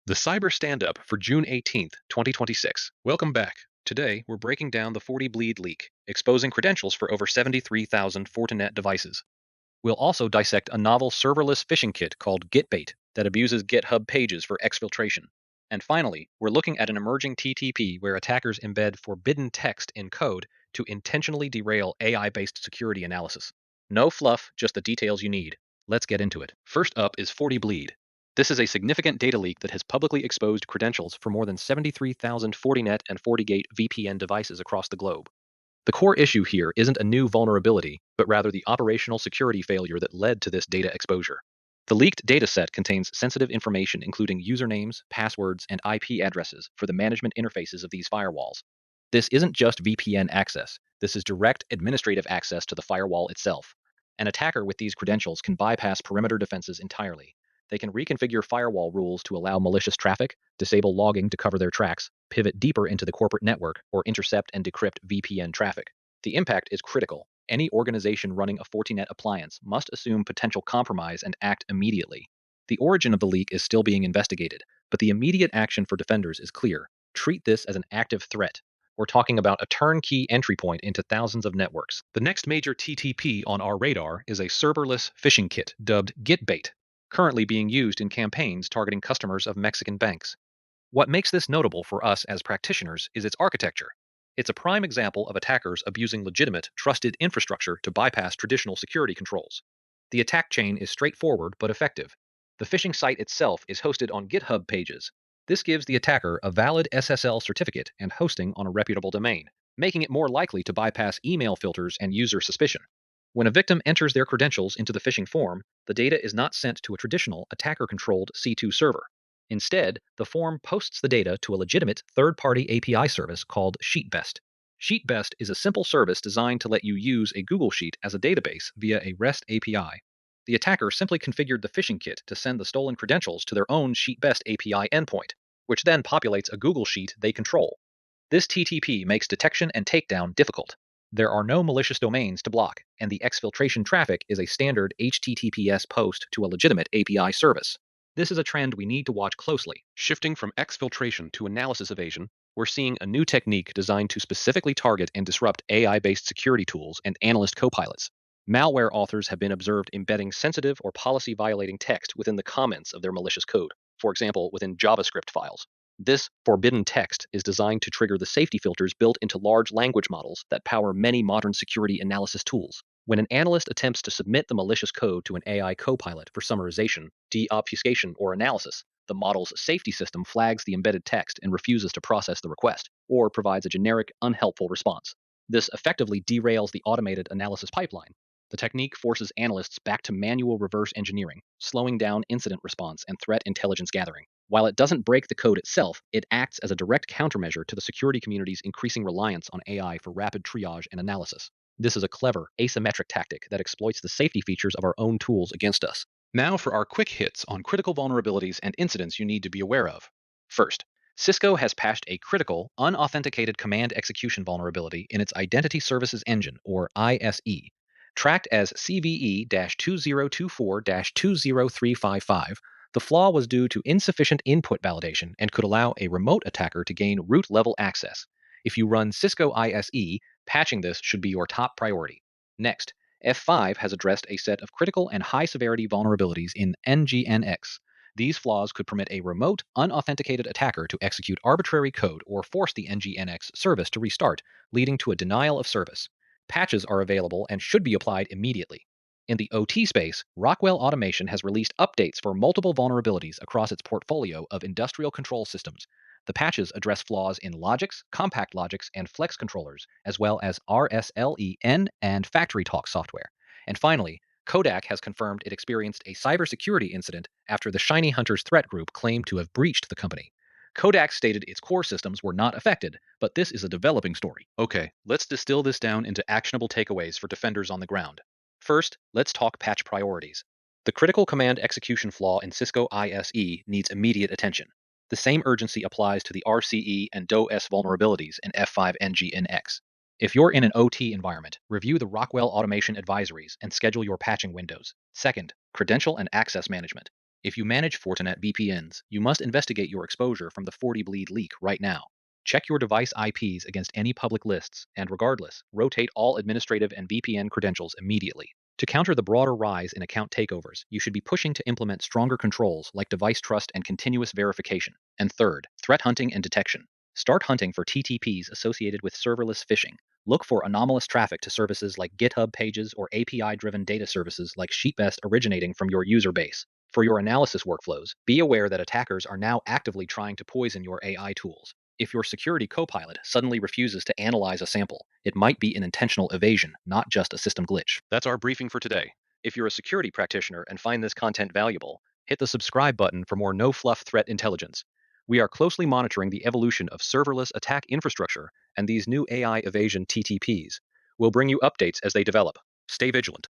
The Cyber Stand-Up for June 18th, 2026. Welcome back. Today, we're breaking down the FortiBleed leak, exposing credentials for over 73,000 Fortinet devices. We'll also dissect a novel serverless phishing kit called GitBait that abuses GitHub Pages for exfiltration. And finally, we're looking at an emerging TTP where attackers embed forbidden text in code to intentionally derail AI-based security analysis. No fluff, just the details you need. Let's get into it. First up is FortiBleed. This is a significant data leak that has publicly exposed credentials for more than 73,000 Fortinet and FortiGate VPN devices across the globe. The core issue here isn't a new vulnerability, but rather the operational security failure that led to this data exposure. The leaked dataset contains sensitive information including usernames, passwords, and IP addresses for the management interfaces of these firewalls. This isn't just VPN access, this is direct administrative access to the firewall itself. An attacker with these credentials can bypass perimeter defenses entirely. They can reconfigure firewall rules to allow malicious traffic, disable logging to cover their tracks, pivot deeper into the corporate network, or intercept and decrypt VPN traffic. The impact is critical. Any organization running a Fortinet appliance must assume potential compromise and act immediately. The origin of the leak is still being investigated, but the immediate action for defenders is clear. Treat this as an active threat. We're talking about a turnkey entry point into thousands of networks. The next major TTP on our radar is a serverless phishing kit dubbed GitBait, currently being used in campaigns targeting customers of Mexican banks. What makes this notable for us as practitioners is its architecture. It's a prime example of attackers abusing legitimate, trusted infrastructure to bypass traditional security controls. The attack chain is straightforward but effective. The phishing site itself is hosted on GitHub Pages. This gives the attacker a valid SSL certificate and hosting on a reputable domain, making it more likely to bypass email filters and user suspicion. When a victim enters their credentials into the phishing form, the data is not sent to a traditional attacker-controlled C2 server. Instead, the form posts the data to a legitimate third-party API service called SheetBest. SheetBest is a simple service designed to let you use a Google Sheet as a database via a REST API. The attacker simply configured the phishing kit to send the stolen credentials to their own SheetBest API endpoint, which then populates a Google Sheet they control. This TTP makes detection and takedown difficult. There are no malicious domains to block, and the exfiltration traffic is a standard HTTPS post to a legitimate API service. This is a trend we need to watch closely. Shifting from exfiltration to analysis evasion, we're seeing a new technique designed to specifically target and disrupt AI-based security tools and analyst copilots. Malware authors have been observed embedding sensitive or policy-violating text within the comments of their malicious code, for example, within JavaScript files. This forbidden text is designed to trigger the safety filters built into large language models that power many modern security analysis tools. When an analyst attempts to submit the malicious code to an AI copilot for summarization, deobfuscation, or analysis, the model's safety system flags the embedded text and refuses to process the request, or provides a generic, unhelpful response. This effectively derails the automated analysis pipeline. The technique forces analysts back to manual reverse engineering, slowing down incident response and threat intelligence gathering. While it doesn't break the code itself, it acts as a direct countermeasure to the security community's increasing reliance on AI for rapid triage and analysis. This is a clever, asymmetric tactic that exploits the safety features of our own tools against us. Now for our quick hits on critical vulnerabilities and incidents you need to be aware of. First, Cisco has patched a critical, unauthenticated command execution vulnerability in its Identity Services Engine, or ISE. Tracked as CVE-2024-20355, the flaw was due to insufficient input validation and could allow a remote attacker to gain root-level access. If you run Cisco ISE, patching this should be your top priority. Next, F5 has addressed a set of critical and high-severity vulnerabilities in NGINX. These flaws could permit a remote, unauthenticated attacker to execute arbitrary code or force the NGINX service to restart, leading to a denial of service. Patches are available and should be applied immediately. In the OT space, Rockwell Automation has released updates for multiple vulnerabilities across its portfolio of industrial control systems. The patches address flaws in Logix, Compact Logix, and Flex controllers, as well as RSLEN and FactoryTalk software. And finally, Kodak has confirmed it experienced a cybersecurity incident after the Shiny Hunters threat group claimed to have breached the company. Kodak stated its core systems were not affected, but this is a developing story. Okay, let's distill this down into actionable takeaways for defenders on the ground. First, let's talk patch priorities. The critical command execution flaw in Cisco ISE needs immediate attention. The same urgency applies to the RCE and DOS vulnerabilities in F5 NGINX. If you're in an OT environment, review the Rockwell Automation advisories and schedule your patching windows. Second, credential and access management. If you manage Fortinet VPNs, you must investigate your exposure from the FortiBleed leak right now. Check your device IPs against any public lists, and regardless, rotate all administrative and VPN credentials immediately. To counter the broader rise in account takeovers, you should be pushing to implement stronger controls like device trust and continuous verification. And third, threat hunting and detection. Start hunting for TTPs associated with serverless phishing. Look for anomalous traffic to services like GitHub Pages or API-driven data services like Sheetbest originating from your user base. For your analysis workflows, be aware that attackers are now actively trying to poison your AI tools. If your security copilot suddenly refuses to analyze a sample, it might be an intentional evasion, not just a system glitch. That's our briefing for today. If you're a security practitioner and find this content valuable, hit the subscribe button for more no-fluff threat intelligence. We are closely monitoring the evolution of serverless attack infrastructure and these new AI evasion TTPs. We'll bring you updates as they develop. Stay vigilant.